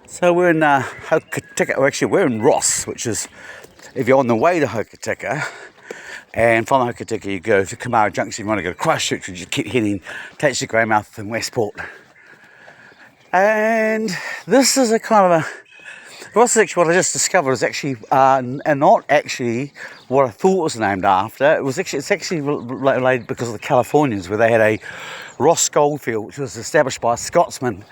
So we're in Hokitika, actually we're in Ross, which is, if you're on the way to Hokitika, and from Hokitika you go to Kamara Junction, you want to go to Christchurch, which you keep heading, takes you to Greymouth and Westport. And this is a kind of a, Ross is actually what I just discovered is actually, and not actually what I thought it was named after. It's actually related because of the Californians, where they had a Ross goldfield, which was established by a Scotsman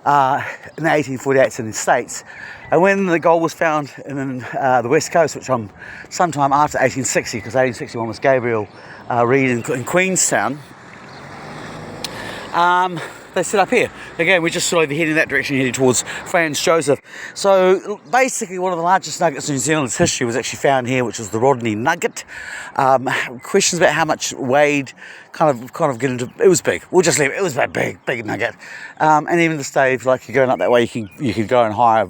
in the 1848s in the States. And when the gold was found in the West Coast, which I'm sometime after 1860, because 1861 was Gabriel Reed in Queenstown, they set up here. Again, we're just slowly heading that direction, heading towards Franz Josef. So basically one of the largest nuggets in New Zealand's history was actually found here, which was the Rodney Nugget. Questions about how much weighed kind of get into, it was big. We'll just leave it. It was a big nugget. And even this day, if like you're going up that way, you can go and hire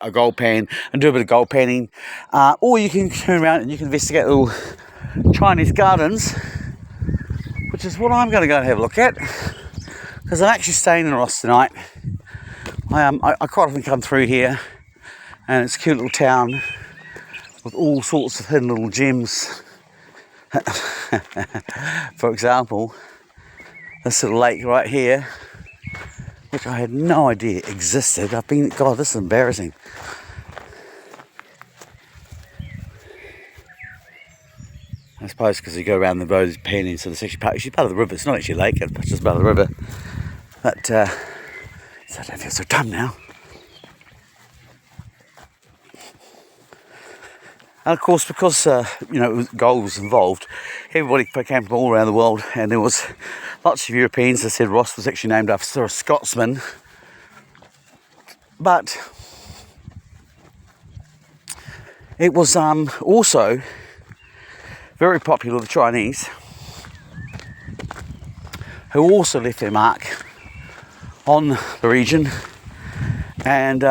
a gold pan and do a bit of gold panning. Or you can turn around and you can investigate little Chinese gardens, which is what I'm going to go and have a look at. Because I'm actually staying in Ross tonight. I quite often come through here, and it's a cute little town with all sorts of hidden little gems. For example, this little lake right here, which I had no idea existed. God, this is embarrassing. I suppose because you go around the road panning, so it's actually part of the river. It's not actually a lake, it's just part of the river. But so I don't feel so dumb now. And of course, because gold was involved, everybody came from all around the world, and there was lots of Europeans that said Ross was actually named after a Scotsman. But it was also very popular with the Chinese, who also left their mark on the region, and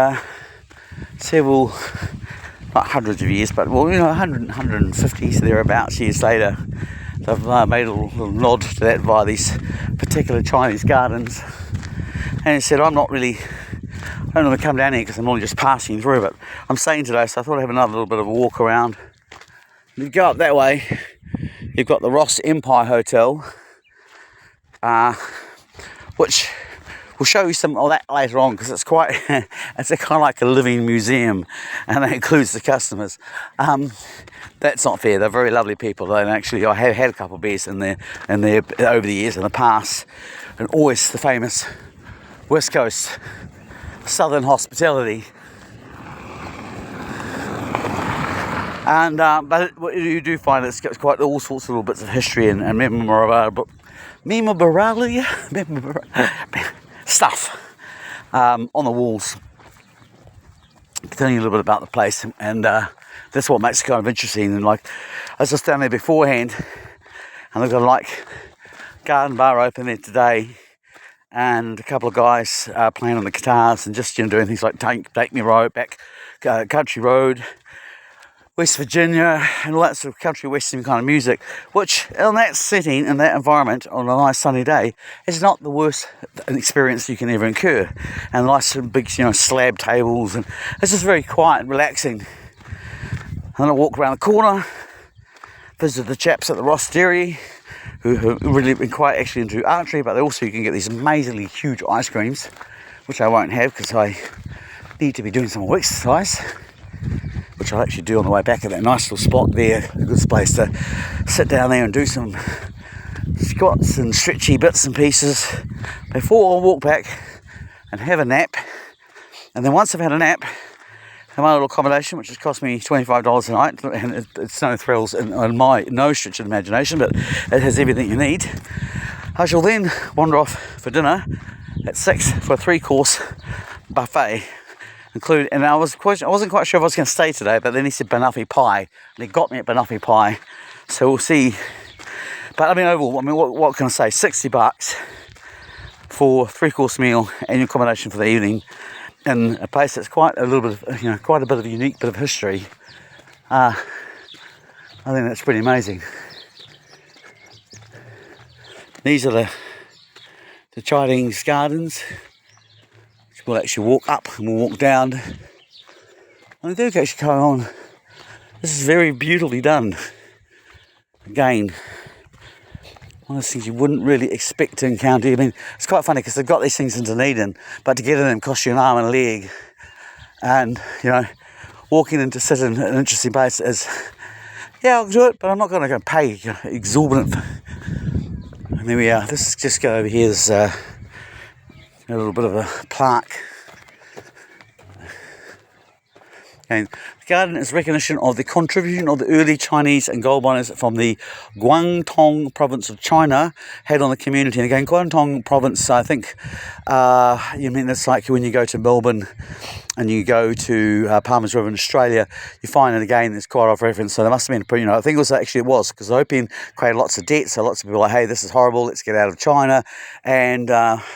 several, not hundreds of years, but 150s thereabouts years later, they've made a little nod to that via these particular Chinese gardens. And he said, I don't want to come down here because I'm only just passing through, but I'm staying today, so I thought I'd have another little bit of a walk around. You go up that way, you've got the Ross Empire Hotel, which we'll show you some of that later on, because it's it's a kind of like a living museum, and that includes the customers. That's not fair. They're very lovely people, and actually I have had a couple of beers in there over the years in the past, and always the famous West Coast Southern hospitality. And but what you do find, it's got quite all sorts of little bits of history and memorabilia stuff on the walls, telling you a little bit about the place, and that's what makes it kind of interesting. And like, I was just down there beforehand, and they've got like garden bar open there today, and a couple of guys playing on the guitars and just doing things like Take Me Road back, Country Road, West Virginia, and all that sort of country western kind of music, which in that setting, in that environment, on a nice sunny day, is not the worst experience you can ever incur. And nice big, slab tables, and it's just very quiet and relaxing. And then I walk around the corner, visit the chaps at the Ross Dairy, who have really been quite actually into archery, but also you can get these amazingly huge ice creams, which I won't have because I need to be doing some more exercise, which I'll actually do on the way back at that nice little spot there. A good place to sit down there and do some squats and stretchy bits and pieces before I walk back and have a nap. And then once I've had a nap, have my little accommodation, which has cost me $25 a night, and it's no thrills in my no stretch of imagination, but it has everything you need. I shall then wander off for dinner at 6 for a 3-course buffet. And I wasn't quite sure if I was going to stay today, but then he said banoffee pie, and he got me at banoffee pie, so we'll see. But overall, what can I say? $60 for 3-course meal and your accommodation for the evening in a place that's quite a little bit of, quite a bit of a unique bit of history. I think that's pretty amazing. These are the Chinese gardens, which we'll actually walk up and we'll walk down. And they do actually go on. This is very beautifully done. Again, one of those things you wouldn't really expect to encounter. I mean, it's quite funny because they've got these things in Dunedin, but to get in them costs you an arm and a leg. And, you know, walking in to sit in an interesting place is, yeah, I'll do it, but I'm not going to go pay exorbitant. And there we are. Let's just go over here. There's a little bit of a plaque. And the garden is recognition of the contribution of the early Chinese and gold miners from the Guangdong province of China had on the community. And again, Guangdong province, I think, you mean it's like when you go to Melbourne and you go to Palmer's River in Australia, you find it again, there's quite off reference. So there must have been, you know, I think it was because the opium created lots of debt. So lots of people were like, hey, this is horrible, let's get out of China. And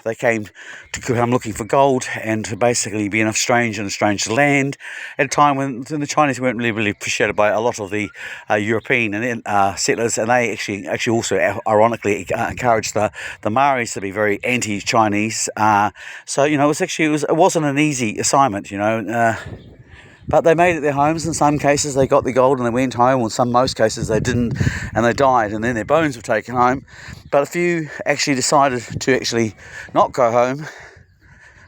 they came to come looking for gold and to basically be in a strange land at a time when the Chinese weren't really appreciated by a lot of the European and settlers, and they actually also ironically encouraged the Maoris to be very anti-Chinese. So you know, it wasn't an easy assignment, you know. But they made it their homes. In some cases they got the gold and they went home, or in most cases they didn't and they died, and then their bones were taken home. But a few actually decided to actually not go home,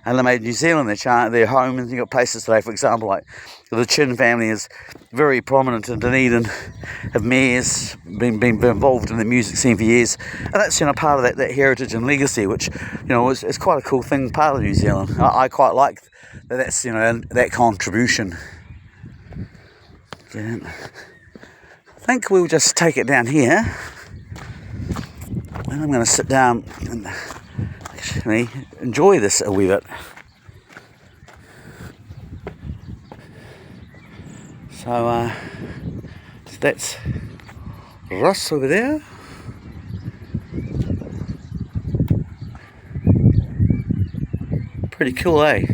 and they made New Zealand their home. And you've got places today, for example, like the Chin family is very prominent in Dunedin, have mayors been involved in the music scene for years, and that's, you know, part of that heritage and legacy, which, you know, is quite a cool thing, part of New Zealand. I quite like that's, you know, that contribution. Yeah. I think we'll just take it down here, and I'm going to sit down and actually enjoy this a wee bit. So that's Ross over there. Pretty cool, eh?